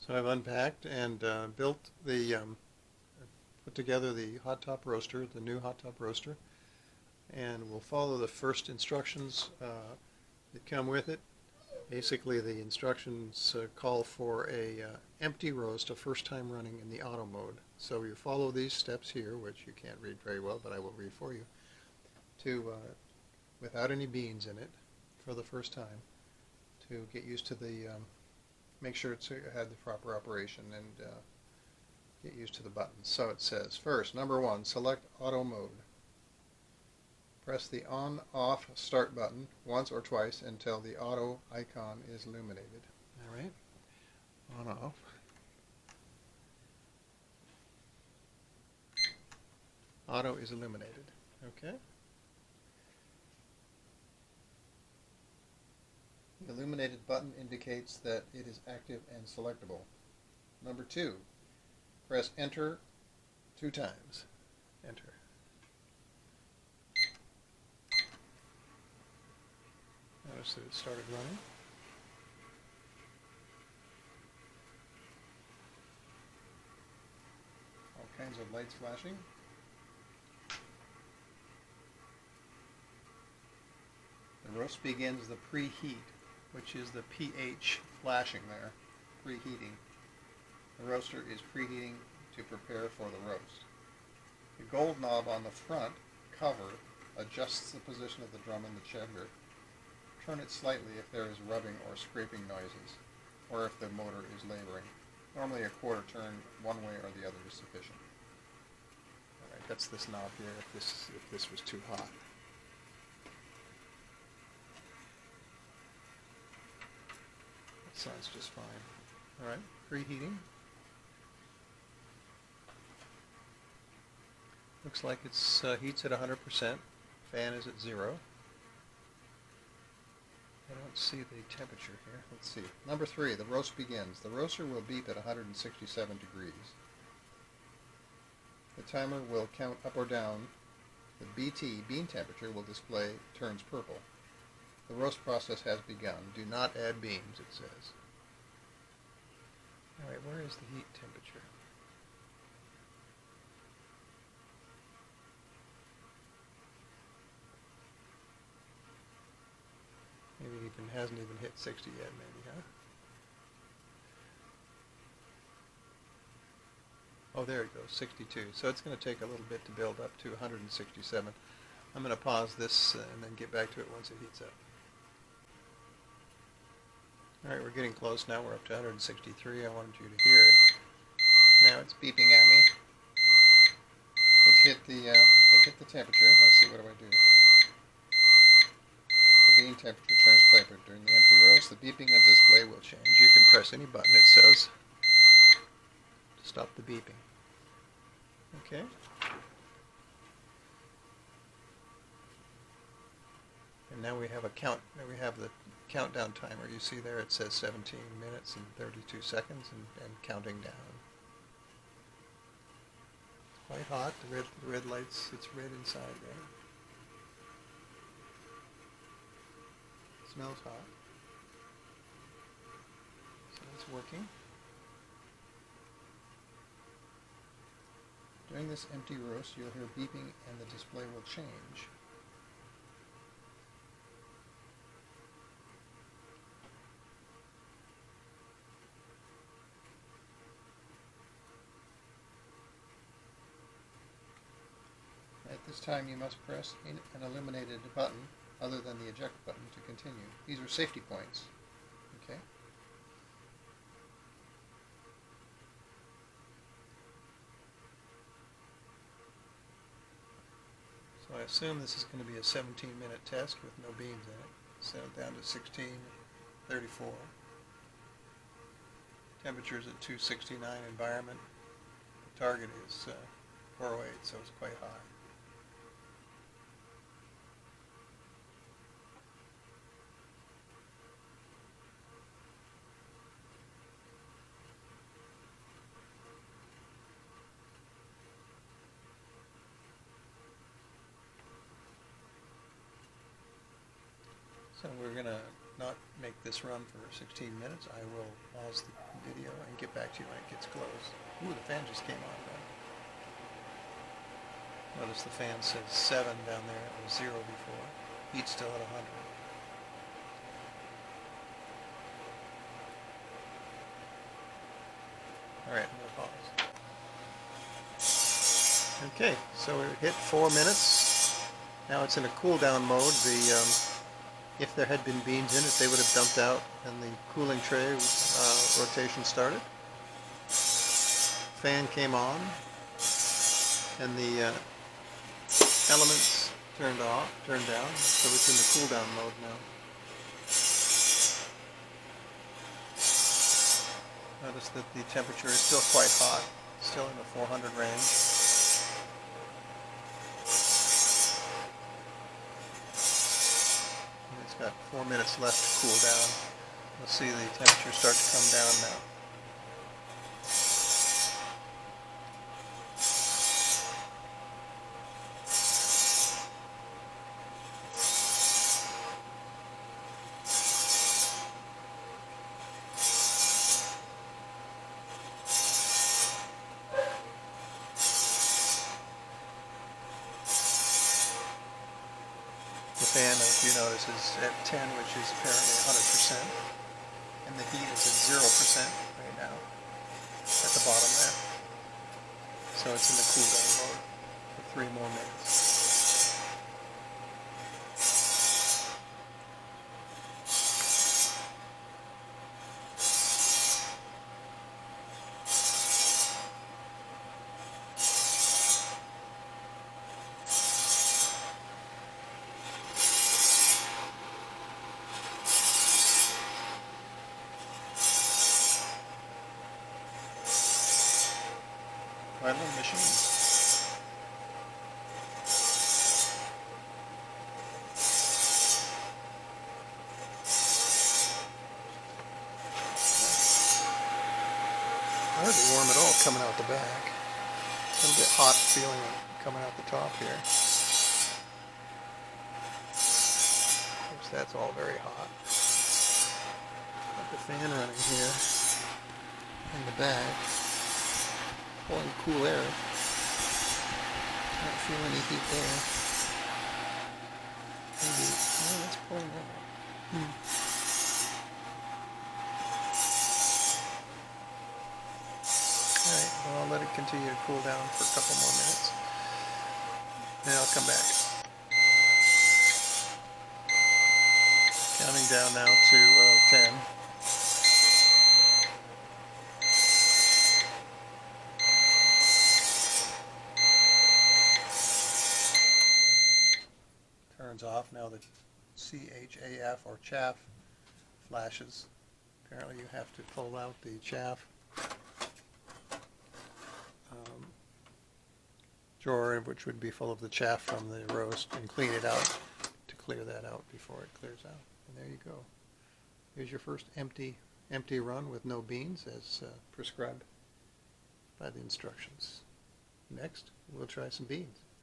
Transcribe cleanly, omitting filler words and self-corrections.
So I've unpacked and built put together the hot top roaster, the new hot top roaster, and we'll follow the first instructions that come with it. Basically, the instructions call for a empty roast, a first time running in the auto mode. So you follow these steps here, which you can't read very well, but I will read for you, to without any beans in it for the first time, to get used to make sure it's had the proper operation and get used to the buttons. So it says, first, number one, select auto mode. Press the on-off start button once or twice until the auto icon is illuminated. All right, on-off. Auto is illuminated. Okay. The illuminated button indicates that it is active and selectable. Number two, press enter 2 times. Enter. Notice that it started running. All kinds of lights flashing. The roast begins the preheat, which is the pH flashing there, preheating. The roaster is preheating to prepare for the roast. The gold knob on the front cover adjusts the position of the drum in the chedger. Turn it slightly if there is rubbing or scraping noises, or if the motor is laboring. Normally a quarter turn one way or the other is sufficient. All right, that's this knob here if this was too hot. That sounds just fine. All right, preheating. Looks like it's heats at 100%. Fan is at 0. I don't see the temperature here. Let's see. Number 3, the roast begins. The roaster will beep at 167 degrees. The timer will count up or down. The bean temperature will display turns purple. The roast process has begun. Do not add beans, it says. All right, where is the heat temperature? Maybe it hasn't even hit 60 yet, maybe, huh? Oh, there it goes, 62. So it's going to take a little bit to build up to 167. I'm going to pause this and then get back to it once it heats up. All right, we're getting close now. We're up to 163. I wanted you to hear it. Now it's beeping at me. It hit the temperature. Let's see, what do I do? The bean temperature turns purple during the empty roast. The beeping on display will change. You can press any button, it says, to stop the beeping. Okay. And now we have a count. Now we have the countdown timer. You see there it says 17 minutes and 32 seconds and counting down. It's quite hot. The red lights, it's red inside there. It smells hot. So it's working. During this empty roast, you'll hear beeping and the display will change. At this time, you must press an illuminated button other than the eject button to continue. These are safety points. Okay. So I assume this is going to be a 17-minute test with no beans in it. Set it down to 1634. Temperature's at 269 environment. The target is 408, so it's quite high. So we're going to not make this run for 16 minutes, I will pause the video and get back to you when it gets close. Ooh, the fan just came on, right? Notice the fan says 7 down there. It was 0 before. Heat's still at 100. All right, I'm going to pause. Okay, so it hit 4 minutes. Now it's in a cool down mode. If there had been beans in it, they would have dumped out and the cooling tray rotation started. Fan came on and the elements turned down, so it's in the cool down mode now. Notice that the temperature is still quite hot, still in the 400 range. And it's got 4 minutes left to cool down. We'll see the temperature start to come down now. The fan, if you notice, is at 10, which is apparently 100%, and the heat is at 0% right now, at the bottom there. So it's in the cool down mode for 3 more minutes. Idling machines. Hardly warm at all coming out the back. A little bit hot feeling coming out the top here. Of course, that's all very hot. Got the fan running here in the back. Pulling cool air. Don't feel any heat there. Maybe, oh, that's pulling out. Alright, well, I'll let it continue to cool down for a couple more minutes. Then I'll come back. Counting down now to 10. Turns off. Now the CHAF or chaff flashes. Apparently you have to pull out the chaff drawer, which would be full of the chaff from the roast, and clean it out to clear that out before it clears out. And there you go. Here's your first empty run with no beans as prescribed by the instructions. Next, we'll try some beans.